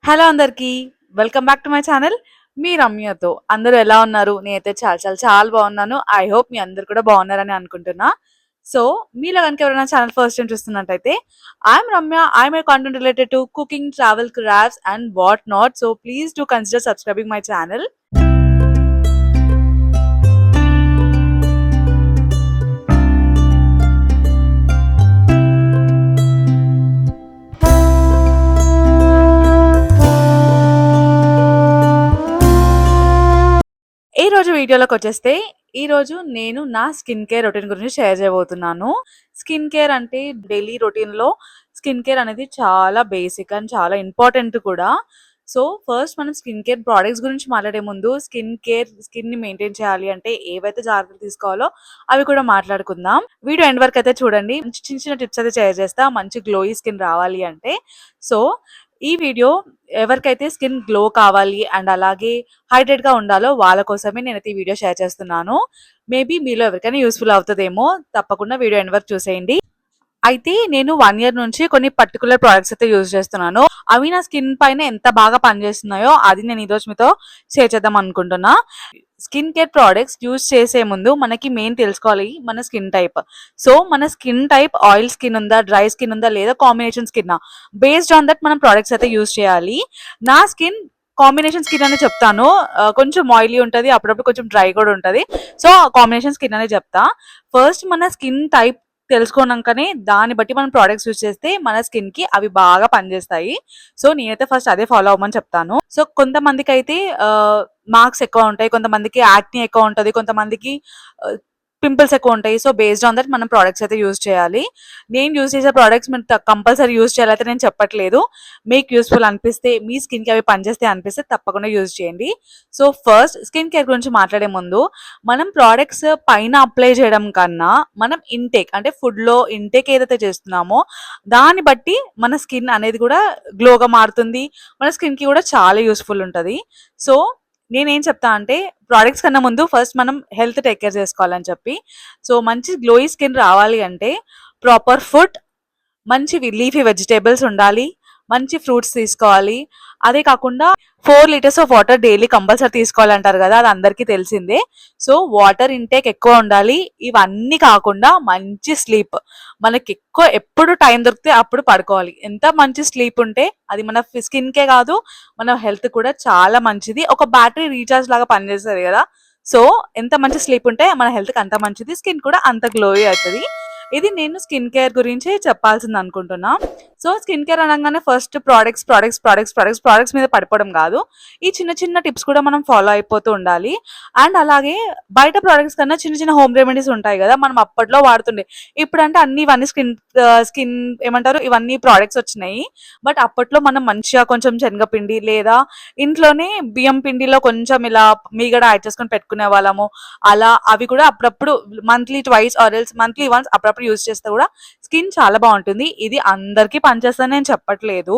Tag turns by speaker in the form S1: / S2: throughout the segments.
S1: Hello అందరికి. Welcome back to my channel మీ రమ్యతో. అందరూ ఎలా ఉన్నారు? నేనైతే చాలా చాలా చాలా బాగున్నాను. ఐ హోప్ మీ అందరు కూడా బాగున్నారని అనుకుంటున్నా. సో మీలో కనుక ఎవరైనా ఛానల్ ఫస్ట్ టైం చూస్తున్నట్టయితే I'm Ramya. I'm a content related to cooking, travel, crafts and what not. So please do consider subscribing my channel. ఈ రోజు వీడియోలోకి వచ్చేస్తే ఈ రోజు నేను నా స్కిన్ కేర్ రొటీన్ గురించి షేర్ చేయబోతున్నాను. స్కిన్ కేర్ అంటే డైలీ రొటీన్ లో స్కిన్ కేర్ అనేది చాలా బేసిక్ అండ్ చాలా ఇంపార్టెంట్ కూడా. సో ఫస్ట్ మనం స్కిన్ కేర్ ప్రోడక్ట్స్ గురించి మాట్లాడే ముందు స్కిన్ ని మెయింటైన్ చేయాలి అంటే ఏవైతే జాగ్రత్తలు తీసుకోవాలో అవి కూడా మాట్లాడుకుందాం. వీడియో ఎండ్ వరకు అయితే చూడండి. చిన్న చిన్న టిప్స్ అయితే షేర్ చేస్తా మంచి గ్లోయి స్కిన్ రావాలి అంటే. సో ఈ వీడియో ఎవరికైతే స్కిన్ గ్లో కావాలి అండ్ అలాగే హైడ్రేట్ గా ఉండాలో వాళ్ళ కోసమే నేనైతే ఈ వీడియో షేర్ చేస్తున్నాను. మేబీ మీలో ఎవరికైనా యూస్ఫుల్ అవుతుందేమో. తప్పకుండా వీడియో ఎండ్ వరకు చూసేయండి. అయితే నేను 1 ఇయర్ నుంచి కొన్ని పర్టికులర్ ప్రొడక్ట్స్ అయితే యూజ్ చేస్తున్నాను. అవి నా స్కిన్ పైన ఎంత బాగా పనిచేస్తున్నాయో అది నేను ఈ రోజు మీతో షేర్ చేద్దాం అనుకుంటున్నా. స్కిన్ కేర్ ప్రొడక్ట్స్ యూజ్ చేసే ముందు మనకి మెయిన్ తెలుసుకోవాలి మన స్కిన్ టైప్. సో మన స్కిన్ టైప్ ఆయిల్ స్కిన్ ఉందా, డ్రై స్కిన్ ఉందా, లేదా combination skin. Based on that మనం ప్రొడక్ట్స్ అయితే యూజ్ చేయాలి. నా స్కిన్ కాంబినేషన్ స్కిన్ అని చెప్తాను. కొంచెం ఆయిలీ ఉంటది, అప్పుడప్పుడు కొంచెం డ్రై కూడా ఉంటది. సో కాంబినేషన్ స్కిన్ అనే చెప్తా. ఫస్ట్ మన స్కిన్ టైప్ తెలుసుకున్నాకనే దాన్ని బట్టి మనం ప్రోడక్ట్స్ యూజ్ చేస్తే మన స్కిన్ కి అవి బాగా పనిచేస్తాయి. సో నేనైతే ఫస్ట్ అదే ఫాలో అవ్వమని చెప్తాను. సో కొంతమందికి అయితే మార్క్స్ ఎక్కువ ఉంటాయి, కొంతమందికి యాక్ని ఎక్కువ ఉంటది, కొంతమందికి పింపుల్స్ ఎక్కువ ఉంటాయి. సో బేస్డ్ ఆన్ దట్ మనం ప్రోడక్ట్స్ అయితే యూజ్ చేయాలి. నేను యూజ్ చేసే ప్రోడక్ట్స్ మీరు కంపల్సరీ యూజ్ చేయాలైతే నేను చెప్పట్లేదు. మీకు యూస్ఫుల్ అనిపిస్తే, మీ స్కిన్ కి అవి పనిచేస్తే అనిపిస్తే తప్పకుండా యూజ్ చేయండి. సో ఫస్ట్ స్కిన్ కేర్ గురించి మాట్లాడే ముందు మనం ప్రోడక్ట్స్ పైన అప్లై చేయడం కన్నా మనం ఇంటేక్ అంటే ఫుడ్ లో ఇంటేక్ ఏదైతే చేస్తున్నామో దాన్ని బట్టి మన స్కిన్ అనేది కూడా గ్లోగా మారుతుంది. మన స్కిన్ కి కూడా చాలా యూస్ఫుల్ ఉంటుంది. సో నేనేం చెప్తా అంటే ప్రోడక్ట్స్ కన్నా ముందు ఫస్ట్ మనం హెల్త్ టేక్ కేర్ చేసుకోవాలని చెప్పి. సో మంచి గ్లోయి స్కిన్ రావాలి అంటే ప్రాపర్ ఫుడ్, మంచి లీఫీ వెజిటేబుల్స్ ఉండాలి, మంచి ఫ్రూట్స్ తీసుకోవాలి. అదే కాకుండా 4 litres of water daily compulsory తీసుకోవాలంటారు కదా, అది అందరికీ తెలిసిందే. సో వాటర్ ఇంటేక్ ఎక్కువ ఉండాలి. ఇవన్నీ కాకుండా మంచి స్లీప్. మనకి ఎక్కువ ఎప్పుడు టైం దొరికితే అప్పుడు పడుకోవాలి. ఎంత మంచి స్లీప్ ఉంటే అది మన స్కిన్ కే కాదు మన హెల్త్ కూడా చాలా మంచిది. ఒక బ్యాటరీ రీఛార్జ్ లాగా పనిచేస్తుంది కదా. సో ఎంత మంచి స్లీప్ ఉంటే మన హెల్త్ కి అంత మంచిది, స్కిన్ కూడా అంత గ్లోయి అవుతుంది. ఇది నేను స్కిన్ కేర్ గురించి చెప్పాల్సింది అనుకుంటున్నా. సో స్కిన్ కేర్ అనగానే ఫస్ట్ ప్రోడక్ట్స్ మీద పడిపోవడం కాదు. ఈ చిన్న చిన్న టిప్స్ కూడా మనం ఫాలో అయిపోతూ ఉండాలి. అండ్ అలాగే బయట ప్రోడక్ట్స్ కన్నా చిన్న చిన్న హోమ్ రెమెడీస్ ఉంటాయి కదా, మనం అప్పట్లో వాడుతుండే. ఇప్పుడంటే ఇవన్నీ స్కిన్ ఏమంటారు, ఇవన్నీ ప్రోడక్ట్స్ వచ్చినాయి. బట్ అప్పట్లో మనం మంచిగా కొంచెం శనగపిండి లేదా ఇంట్లోనే బియ్యం పిండిలో కొంచెం ఇలా మీగడ యాడ్ చేసుకొని పెట్టుకునే వాళ్ళము. అలా అవి కూడా అప్పుడప్పుడు monthly twice or else monthly once అప్పుడప్పుడు యూజ్ చేస్తే కూడా స్కిన్ చాలా బాగుంటుంది. ఇది అందరికీ పనిచేస్తుందని నేను చెప్పట్లేదు.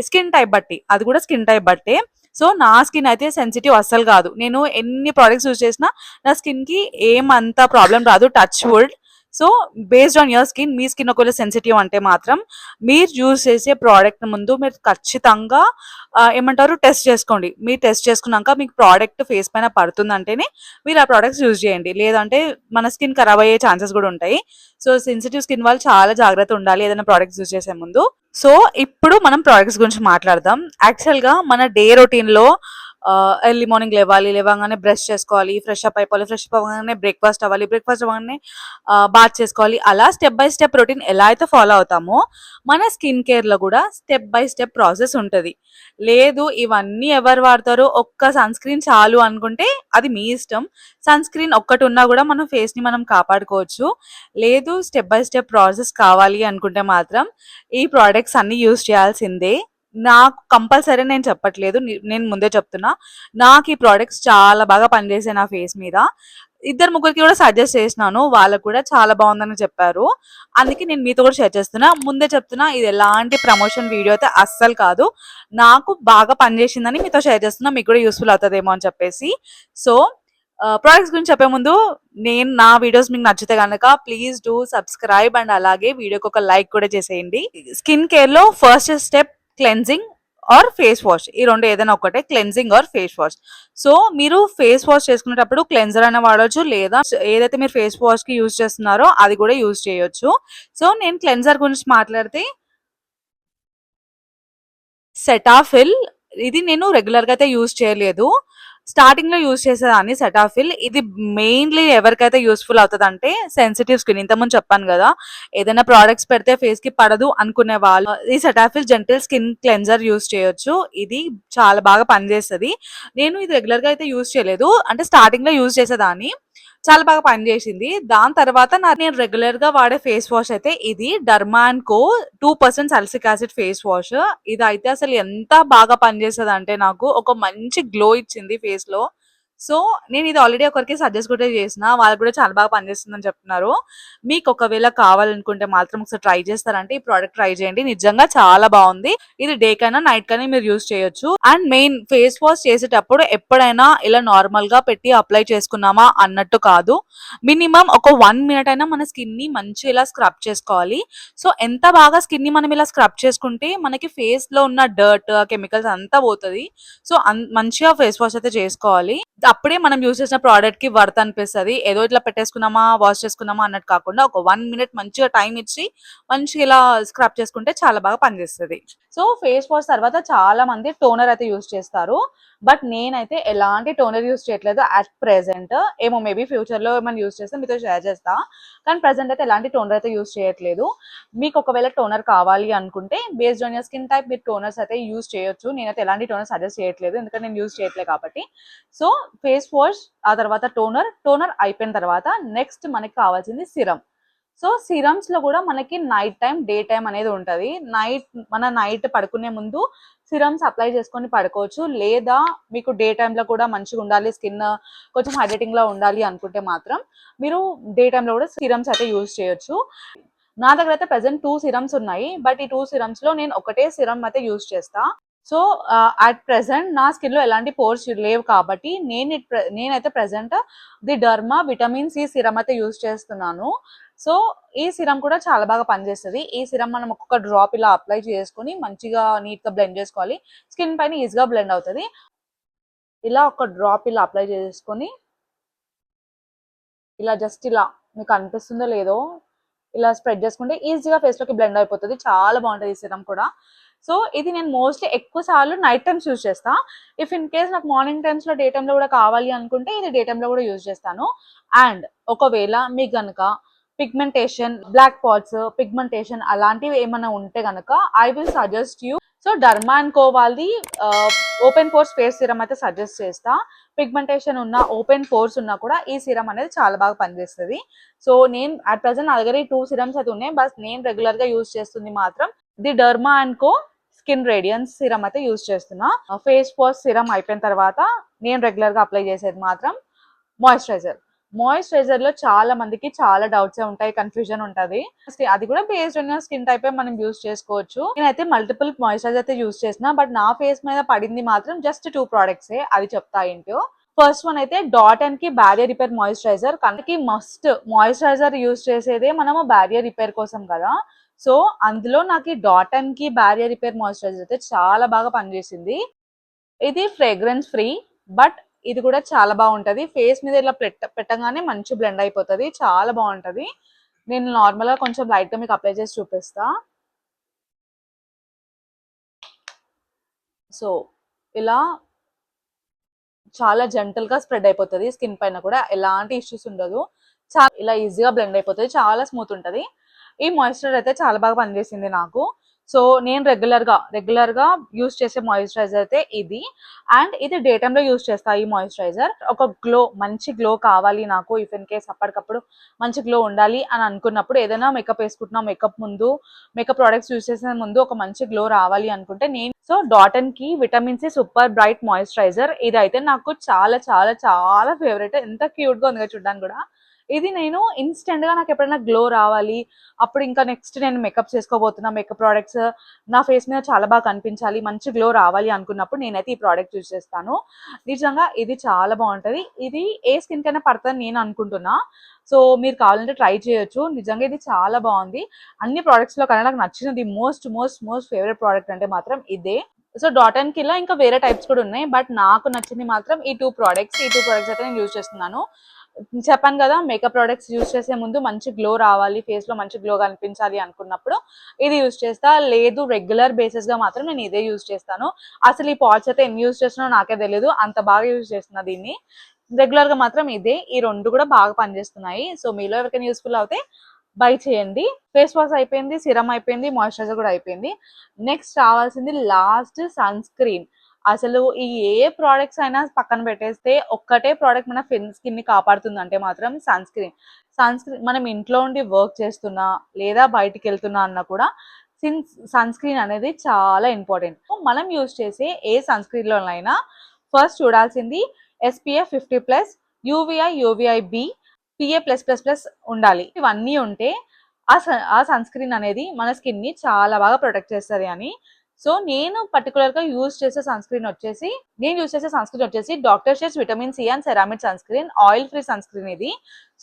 S1: స్కిన్ టైప్ బట్టి, అది కూడా స్కిన్ టైప్ బట్టే. సో నా స్కిన్ అయితే సెన్సిటివ్ అస్సలు కాదు. నేను ఎన్ని ప్రోడక్ట్స్ యూజ్ చేసినా నా స్కిన్ కి ఏమంత ప్రాబ్లం రాదు, touch wood. So based on your skin, me skin ఒకవేళ సెన్సిటివ్ అంటే మాత్రం మీరు యూజ్ చేసే ప్రోడక్ట్ ముందు మీరు ఖచ్చితంగా ఏమంటారు టెస్ట్ చేసుకోండి. మీరు టెస్ట్ చేసుకున్నాక మీకు ప్రోడక్ట్ ఫేస్ పైన పడుతుందంటేనే మీరు ఆ ప్రోడక్ట్స్ యూజ్ చేయండి. లేదంటే మన స్కిన్ ఖరాబ్ అయ్యే ఛాన్సెస్ కూడా ఉంటాయి. సో సెన్సిటివ్ స్కిన్ వాళ్ళు చాలా జాగ్రత్త ఉండాలి ఏదైనా ప్రోడక్ట్స్ యూజ్ చేసే ముందు. సో ఇప్పుడు మనం ప్రోడక్ట్స్ గురించి మాట్లాడదాం. యాక్చువల్గా మన డే రొటీన్ లో ఎర్లీ మార్నింగ్ లేవగానే బ్రష్ చేసుకోవాలి, ఫ్రెష్ అప్ అయిపోవాలి, ఫ్రెష్ అప్ అవ్వగానే బ్రేక్ఫాస్ట్ అవ్వాలి, బ్రేక్ఫాస్ట్ అవ్వగానే బాత్ చేసుకోవాలి. అలా స్టెప్ బై స్టెప్ రొటీన్ ఎలా అయితే ఫాలో అవుతామో మన స్కిన్ కేర్ లో కూడా స్టెప్ బై స్టెప్ ప్రాసెస్ ఉంటుంది. లేదు ఇవన్నీ ఎవరు వాడతారో, ఒక్క సన్ స్క్రీన్ చాలు అనుకుంటే అది మీ ఇష్టం. సన్ స్క్రీన్ ఒక్కటి ఉన్నా కూడా మన ఫేస్ ని మనం కాపాడుకోవచ్చు. లేదు స్టెప్ బై స్టెప్ ప్రాసెస్ కావాలి అనుకుంటే మాత్రం ఈ ప్రోడక్ట్స్ అన్ని యూజ్ చేయాల్సిందే. నాకు కంపల్సరీ నేను చెప్పట్లేదు, నేను ముందే చెప్తున్నా. నాకు ఈ ప్రోడక్ట్స్ చాలా బాగా పనిచేసాయి నా ఫేస్ మీద. ఇద్దరు ముగ్గురికి కూడా సజెస్ట్ చేసినాను, వాళ్ళకు కూడా చాలా బాగుందని చెప్పారు. అందుకే నేను మీతో కూడా షేర్ చేస్తున్నా. ముందే చెప్తున్నా, ఇది ఎలాంటి ప్రమోషన్ వీడియో అయితే అస్సలు కాదు. నాకు బాగా పనిచేసిందని మీతో షేర్ చేస్తున్నా, మీకు కూడా యూస్ఫుల్ అవుతుందేమో అని చెప్పేసి. సో ప్రోడక్ట్స్ గురించి చెప్పే ముందు, నా వీడియోస్ మీకు నచ్చితే కనుక ప్లీజ్ డూ సబ్స్క్రైబ్ అండ్ అలాగే వీడియోకి ఒక లైక్ కూడా చేసేయండి. స్కిన్ కేర్ లో first step cleansing. Or face wash. ఈ రెండు ఏదైనా ఒకటే, cleansing or face wash. So మీరు ఫేస్ వాష్ చేసుకునేటప్పుడు క్లెన్జర్ అయినా వాడొచ్చు, లేదా ఏదైతే మీరు ఫేస్ వాష్ కి యూజ్ చేస్తున్నారో అది కూడా యూజ్ చేయొచ్చు. సో నేను క్లెన్జర్ గురించి మాట్లాడితే సెటాఫిల్, ఇది నేను రెగ్యులర్ గా అయితే యూజ్ చేయలేదు. స్టార్టింగ్ లో యూజ్ చేసేదాన్ని సెటాఫిల్. ఇది మెయిన్లీ ఎవరికైతే యూస్ఫుల్ అవుతుంది అంటే సెన్సిటివ్ స్కిన్. ఇంతకుముందు చెప్పాను కదా, ఏదైనా ప్రోడక్ట్స్ పెడితే ఫేస్ కి పడదు అనుకునే వాళ్ళు ఈ Cetaphil gentle skin cleanser use చేయొచ్చు. ఇది చాలా బాగా పనిచేస్తుంది. నేను ఇది రెగ్యులర్ గా అయితే యూజ్ చేయలేదు, అంటే స్టార్టింగ్ లో యూజ్ చేసేదాన్ని, చాలా బాగా పనిచేసింది. దాని తర్వాత నేను రెగ్యులర్ గా వాడే ఫేస్ వాష్ అయితే ఇది Derma and Co 2% salicylic acid face wash. ఇది అయితే అసలు ఎంత బాగా పనిచేస్తుంది అంటే నాకు ఒక మంచి గ్లో ఇచ్చింది ఫేస్ లో. సో నేను ఇది ఆల్రెడీ ఒకరికి సజెస్ట్ కూడా చేసిన, వాళ్ళు కూడా చాలా బాగా పనిచేస్తుందని చెప్తున్నారు. మీకు ఒకవేళ కావాలనుకుంటే మాత్రం ఒకసారి ట్రై చేస్తారంటే ఈ ప్రోడక్ట్ ట్రై చేయండి, నిజంగా చాలా బాగుంది. ఇది డే కైనా నైట్ కైనా మీరు యూజ్ చేయొచ్చు. అండ్ మెయిన్ ఫేస్ వాష్ చేసేటప్పుడు ఎప్పుడైనా ఇలా నార్మల్ గా పెట్టి అప్లై చేసుకున్నామా అన్నట్టు కాదు, మినిమం ఒక 1 minute అయినా మన స్కిన్ ని మంచిగా ఇలా స్క్రబ్ చేసుకోవాలి. సో ఎంత బాగా స్కిన్ ని మనం ఇలా స్క్రబ్ చేసుకుంటే మనకి ఫేస్ లో ఉన్న డర్ట్ కెమికల్స్ అంతా పోతుంది. సో మంచిగా ఫేస్ వాష్ అయితే చేసుకోవాలి. అప్పుడే మనం యూజ్ చేసిన ప్రోడక్ట్ కి వర్త్ అనిపిస్తుంది. ఏదో ఇట్లా పెట్టేసుకున్నామా వాష్ చేసుకున్నామా అన్నట్టు కాకుండా ఒక 1 minute మంచిగా టైం ఇచ్చి మంచిగా ఇలా స్క్రబ్ చేసుకుంటే చాలా బాగా పనిచేస్తుంది. సో ఫేస్ వాష్ తర్వాత చాలా మంది టోనర్ అయితే యూజ్ చేస్తారు, బట్ నేనైతే ఎలాంటి టోనర్ యూజ్ చేయట్లేదు అట్ ప్రెసెంట్. ఏమో మేబీ ఫ్యూచర్ లో ఏమైనా యూజ్ చేస్తే మీతో షేర్ చేస్తా, కానీ ప్రెసెంట్ అయితే ఎలాంటి టోనర్ అయితే యూజ్ చేయట్లేదు. మీకు ఒకవేళ టోనర్ కావాలి అనుకుంటే based on your skin type మీరు టోనర్స్ అయితే యూజ్ చేయొచ్చు. నేనైతే ఎలాంటి టోనర్ సజెస్ట్ చేయట్లేదు, ఎందుకంటే నేను యూజ్ చేయట్లేదు కాబట్టి. సో ఫేస్ వాష్, ఆ తర్వాత టోనర్ అయిపోయిన తర్వాత నెక్స్ట్ మనకి కావాల్సింది సిరం. సో సిరమ్స్ లో కూడా మనకి నైట్ టైం డే టైం అనేది ఉంటది. నైట్ పడుకునే ముందు సిరమ్స్ అప్లై చేసుకొని పడుకోవచ్చు, లేదా మీకు డే టైంలో కూడా మంచిగా ఉండాలి, స్కిన్ కొంచెం హైడ్రేటింగ్ లో ఉండాలి అనుకుంటే మాత్రం మీరు డే టైంలో కూడా సిరమ్స్ అయితే యూజ్ చేయొచ్చు. నా దగ్గర అయితే ప్రెసెంట్ 2 సిరమ్స్ ఉన్నాయి, బట్ ఈ 2 సిరమ్స్ లో నేను ఒకటే సిరమ్ అయితే యూజ్ చేస్తా. సో అట్ ప్రెసెంట్ నా స్కిన్ లో ఎలాంటి పోర్స్ లేవు కాబట్టి నేనైతే present the derma vitamin C serum అయితే యూజ్ చేస్తున్నాను. సో ఈ సిరమ్ కూడా చాలా బాగా పనిచేస్తుంది. ఈ సిరమ్ మనం ఒక్కొక్క డ్రాప్ ఇలా అప్లై చేసుకొని మంచిగా నీట్ గా బ్లెండ్ చేసుకోవాలి. స్కిన్ పైన ఈజీగా బ్లెండ్ అవుతుంది. ఇలా ఒక డ్రాప్ ఇలా అప్లై చేసుకొని ఇలా జస్ట్ ఇలా మీకు అనిపిస్తుందో లేదో ఇలా స్ప్రెడ్ చేసుకుంటే ఈజీగా ఫేస్ లోకి బ్లెండ్ అయిపోతుంది. చాలా బాగుంటుంది ఈ సిరమ్ కూడా. సో ఇది నేను మోస్ట్లీ ఎక్కువ సార్లు నైట్ టైమ్స్ యూజ్ చేస్తా. ఇఫ్ ఇన్ కేస్ నాకు మార్నింగ్ టైమ్స్ లో డే టైంలో కూడా కావాలి అనుకుంటే ఇది డే టైంలో కూడా యూజ్ చేస్తాను. అండ్ ఒకవేళ మీకు గనుక పిగ్మెంటేషన్, బ్లాక్ స్పాట్స్, పిగ్మెంటేషన్ అలాంటివి ఏమైనా ఉంటే గనక I will suggest you. So derma and కో వాళ్ళది ఓపెన్ పోర్స్ ఫేస్ సిరమ్ అయితే సజెస్ట్ చేస్తా. పిగ్మెంటేషన్ ఉన్న, ఓపెన్ పోర్స్ ఉన్నా కూడా ఈ సిరమ్ అనేది చాలా బాగా పనిచేస్తుంది. సో నేను అట్ ప్రెసెంట్ నా దగ్గర ఈ 2 సిరమ్స్ అయితే ఉన్నాయి, బట్ నేను రెగ్యులర్ గా యూజ్ చేస్తుంది మాత్రం the derma and co skin radiance serum అయితే యూజ్ చేస్తున్నా. ఫేస్ వాష్ సిరమ్ అయిపోయిన తర్వాత నేను రెగ్యులర్ గా అప్లై చేసేది మాత్రం మాయిశ్చరైజర్. మాయిశ్చరైజర్ లో చాలా మందికి చాలా డౌట్స్ ఉంటాయి, కన్ఫ్యూజన్ ఉంటది. అది కూడా బేస్డ్ ఆన్ స్కిన్ టైప్ మనం యూజ్ చేసుకోవచ్చు. నేనైతే మల్టిపుల్ మాయిశ్చరైజర్ అయితే యూజ్ చేసిన, బట్ నా ఫేస్ మీద పడింది మాత్రం జస్ట్ 2 ప్రోడక్ట్స్. అది చెప్తా ఏంటో. ఫస్ట్ వన్ అయితే డాట్ అండ్ కి బ్యారియర్ రిపేర్ మాయిశ్చరైజర్. కనుక మస్ట్ మాయిశ్చరైజర్ యూజ్ చేసేదే మనము బ్యారియర్ రిపేర్ కోసం కదా. సో అందులో నాకు డాట్ అండ్ కి బ్యారియర్ రిపేర్ మాయిశ్చరైజర్ అయితే చాలా బాగా పనిచేసింది. ఇది ఫ్రేగ్రెన్స్ ఫ్రీ, బట్ ఇది కూడా చాలా బాగుంటది. ఫేస్ మీద ఇలా పెట్టగానే మంచి బ్లెండ్ అయిపోతుంది, చాలా బాగుంటది. నేను నార్మల్ గా కొంచెం లైట్ గా మీకు అప్లై చేసి చూపిస్తా. సో ఇలా చాలా జెంటల్ గా స్ప్రెడ్ అయిపోతుంది, స్కిన్ పైన కూడా ఎలాంటి ఇష్యూస్ ఉండదు. చాలా ఇలా ఈజీగా బ్లెండ్ అయిపోతుంది, చాలా స్మూత్ ఉంటది. ఈ మాయిశ్చరైజర్ అయితే చాలా బాగా పనిచేసింది నాకు. సో నేను రెగ్యులర్ గా యూజ్ చేసే మాయిశ్చరైజర్ అయితే ఇది. అండ్ ఇది డే టైమ్ లో యూజ్ చేస్తా ఈ మాయిశ్చరైజర్. ఒక మంచి గ్లో కావాలి నాకు, ఇఫ్ ఇన్ కేస్ అప్పటికప్పుడు మంచి గ్లో ఉండాలి అని అనుకున్నప్పుడు, ఏదైనా మేకప్ వేసుకుంటున్నా, మేకప్ ప్రొడక్ట్స్ యూజ్ చేసే ముందు ఒక మంచి గ్లో రావాలి అనుకుంటే so dot and key vitamin C super bright moisturiser ఇది అయితే నాకు చాలా చాలా చాలా ఫేవరెట్. ఎంత క్యూట్ గా ఉంది చూడడానికి కూడా. ఇది నేను ఇన్స్టెంట్ గా నాకు ఎప్పుడైనా గ్లో రావాలి, అప్పుడు ఇంకా నెక్స్ట్ నేను మేకప్ చేసుకోబోతున్నా, మేకప్ ప్రోడక్ట్స్ నా ఫేస్ మీద చాలా బాగా కనిపించాలి, మంచి గ్లో రావాలి అనుకున్నప్పుడు నేనైతే ఈ ప్రోడక్ట్ యూజ్ చేస్తాను. నిజంగా ఇది చాలా బాగుంటది. ఇది ఏ స్కిన్ కైనా పడుతుంది నేను అనుకుంటున్నా. సో మీరు కావాలంటే ట్రై చేయొచ్చు. నిజంగా ఇది చాలా బాగుంది. అన్ని ప్రోడక్ట్స్ లో కన్నా నాకు నచ్చినది మోస్ట్ ఫేవరెట్ ప్రోడక్ట్ అంటే మాత్రం ఇదే. సో డాట్ అండ్ కిలో ఇంకా వేరే టైప్స్ కూడా ఉన్నాయి, బట్ నాకు నచ్చింది మాత్రం ఈ టూ ప్రోడక్ట్స్ అయితే నేను యూజ్ చేస్తున్నాను. చెప్పాను కదా, మేకప్ ప్రోడక్ట్స్ యూజ్ చేసే ముందు మంచి గ్లో రావాలి, ఫేస్ లో మంచి గ్లో కనిపించాలి అనుకున్నప్పుడు ఇది యూజ్ చేస్తా. లేదు రెగ్యులర్ బేసిస్ గా మాత్రం నేను ఇదే యూజ్ చేస్తాను. అసలు ఈ పాడ్స్ అయితే ఎన్ని యూజ్ చేస్తున్నా నాకే తెలియదు, అంత బాగా యూజ్ చేస్తున్నా దీన్ని. రెగ్యులర్ గా మాత్రం ఇదే, ఈ రెండు కూడా బాగా పనిచేస్తున్నాయి. సో మీలో ఎవరికైనా యూస్ఫుల్ అవుతే బై చేయండి. ఫేస్ వాష్ అయిపోయింది, సిరమ్ అయిపోయింది, మాయిశ్చరైజర్ కూడా అయిపోయింది. నెక్స్ట్ రావాల్సింది లాస్ట్ సన్ స్క్రీన్. అసలు ఈ ఏ ప్రోడక్ట్స్ అయినా పక్కన పెట్టేస్తే ఒక్కటే ప్రోడక్ట్ మన స్కిన్ ని కాపాడుతుంది అంటే మాత్రం సన్ స్క్రీన్. మనం ఇంట్లో ఉండి వర్క్ చేస్తున్నా లేదా బయటికి వెళ్తున్నా అన్నా కూడా సన్ స్క్రీన్ అనేది చాలా ఇంపార్టెంట్. మనం యూజ్ చేసే ఏ సన్ స్క్రీన్ లోనైనా ఫస్ట్ చూడాల్సింది SPF 50+, UVA/UVB, PA+++ ఉండాలి. ఇవన్నీ ఉంటే ఆ సన్ స్క్రీన్ అనేది మన స్కిన్ ని చాలా బాగా ప్రొటెక్ట్ చేస్తుంది అని. సో నేను పర్టికులర్ గా యూజ్ చేసే సన్ స్క్రీన్ వచ్చేసి doctor Sheth's vitamin C and ceramide sunscreen, oil free sunscreen ఇది.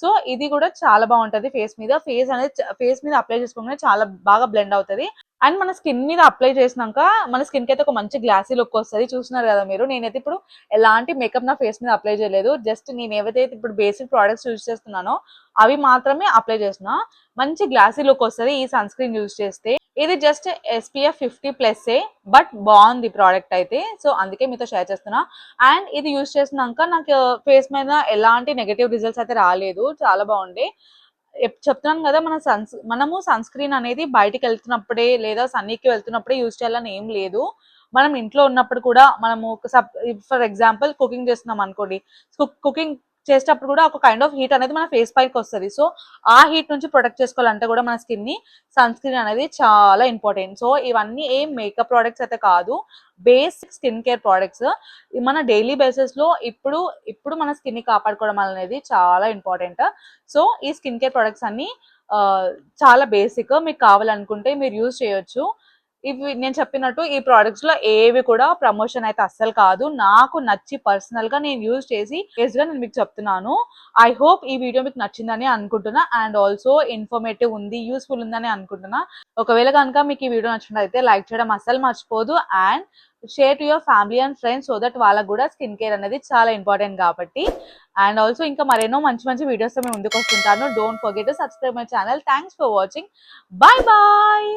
S1: సో ఇది కూడా చాలా బాగుంటది ఫేస్ మీద. ఫేస్ మీద అప్లై చేసుకోగానే చాలా బాగా బ్లెండ్ అవుతుంది. అండ్ మన స్కిన్ మీద అప్లై చేసినాక మన స్కిన్ కి అయితే ఒక మంచి గ్లాసీ లుక్ వస్తుంది. చూస్తున్నారు కదా మీరు, నేనైతే ఇప్పుడు ఎలాంటి మేకప్ నా ఫేస్ మీద అప్లై చేయలేదు. జస్ట్ నేను ఏవైతే ఇప్పుడు బేసిక్ ప్రోడక్ట్స్ యూజ్ చేస్తున్నానో అవి మాత్రమే అప్లై చేసిన. మంచి గ్లాసీ లుక్ వస్తుంది ఈ సన్ స్క్రీన్ యూజ్ చేస్తే. ఇది జస్ట్ SPF 50+, బట్ బాగుంది ప్రోడక్ట్ అయితే. సో అందుకే మీతో షేర్ చేస్తున్నా. అండ్ ఇది యూజ్ చేసినాక నాకు ఫేస్ మీద ఎలాంటి నెగటివ్ రిజల్ట్స్ అయితే రాలేదు, చాలా బాగుండే. చెప్తున్నాను కదా, మనము సన్ స్క్రీన్ అనేది బయటికి వెళ్తున్నప్పుడే లేదా సన్నీకి వెళ్తున్నప్పుడే యూజ్ చేయాలని ఏం లేదు. మనం ఇంట్లో ఉన్నప్పుడు కూడా మనము ఫర్ ఎగ్జాంపుల్ కుకింగ్ చేస్తున్నాం అనుకోండి, కుకింగ్ చేసేటప్పుడు కూడా ఒక కైండ్ ఆఫ్ హీట్ అనేది మన ఫేస్ పైకి వస్తుంది. సో ఆ హీట్ నుంచి ప్రొటెక్ట్ చేసుకోవాలంటే కూడా మన స్కిన్ ని సన్ స్క్రీన్ అనేది చాలా ఇంపార్టెంట్. సో ఇవన్నీ ఏం మేకప్ ప్రోడక్ట్స్ అయితే కాదు, బేసిక్ స్కిన్ కేర్ ప్రోడక్ట్స్. మన డైలీ బేసిస్ లో ఇప్పుడు మన స్కిన్ ని కాపాడుకోవడం అనేది చాలా ఇంపార్టెంట్. సో ఈ స్కిన్ కేర్ ప్రొడక్ట్స్ అన్ని చాలా బేసిక్, మీకు కావాలనుకుంటే మీరు యూజ్ చేయొచ్చు. ఇవి నేను చెప్పినట్టు ఈ ప్రోడక్ట్స్ లో ఏవి కూడా ప్రమోషన్ అయితే అస్సలు కాదు, నాకు నచ్చి పర్సనల్ గా నేను యూజ్ చేసి నేను మీకు చెప్తున్నాను. ఐ హోప్ ఈ వీడియో మీకు నచ్చిందని అనుకుంటున్నా, అండ్ ఆల్సో ఇన్ఫర్మేటివ్ ఉంది, యూస్ఫుల్ ఉందని అనుకుంటున్నా. ఒకవేళ కనుక మీకు ఈ వీడియో నచ్చినట్లయితే లైక్ చేయడం అస్సలు మర్చిపోదు, and share to your family and friends, so that వాళ్ళకు కూడా స్కిన్ కేర్ అనేది చాలా ఇంపార్టెంట్ కాబట్టి. అండ్ ఆల్సో ఇంకా మరెన్నో మంచి మంచి వీడియోస్ మేము ముందుకు వస్తుంటాను. Don't forget to subscribe my channel. Thanks for watching. Bye bye.